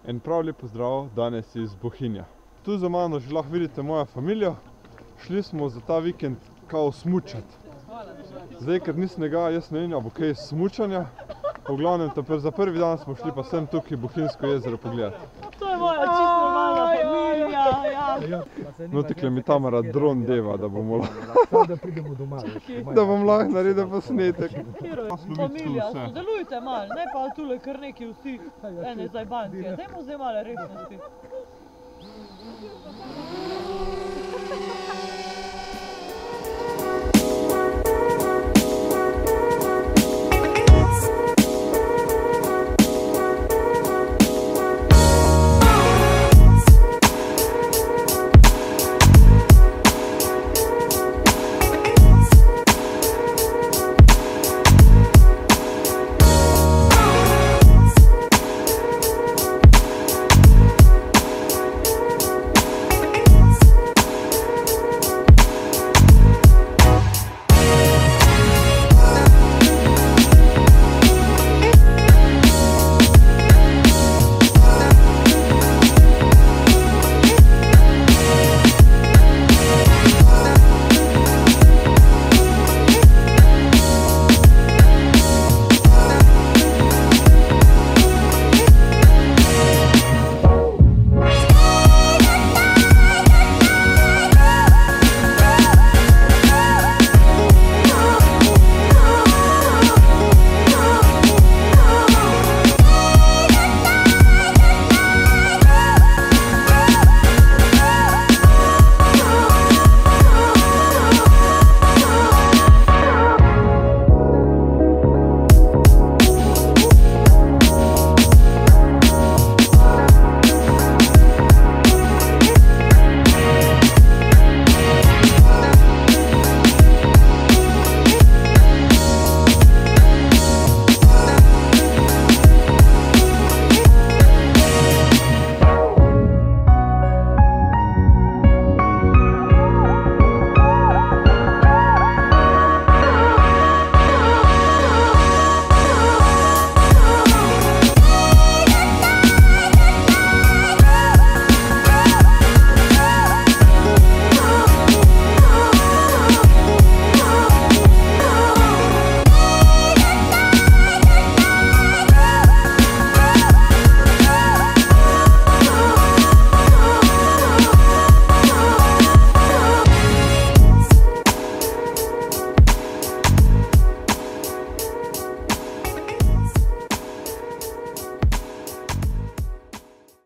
En prav lep pozdrav danes iz Bohinja. Tu za mano že lahko vidite mojo familijo. Šli smo za ta vikend kao smučati. Zdaj, ker ni snega, jaz ne vem, ali bo kaj smučanja. V glavnem, za prvi dan smo šli pa sem tukaj Bohinjsko jezero pogledati. To je moja čisto normalna familija. No, tukaj mi Tamara dron deva, da bomo lahko. Da pridemo doma. Da bom lahko naredil posnetek. Familija, sodelujte malo, ne pa tule kar neki vsi ene zajbanke. Dajmo zdaj malo resnosti.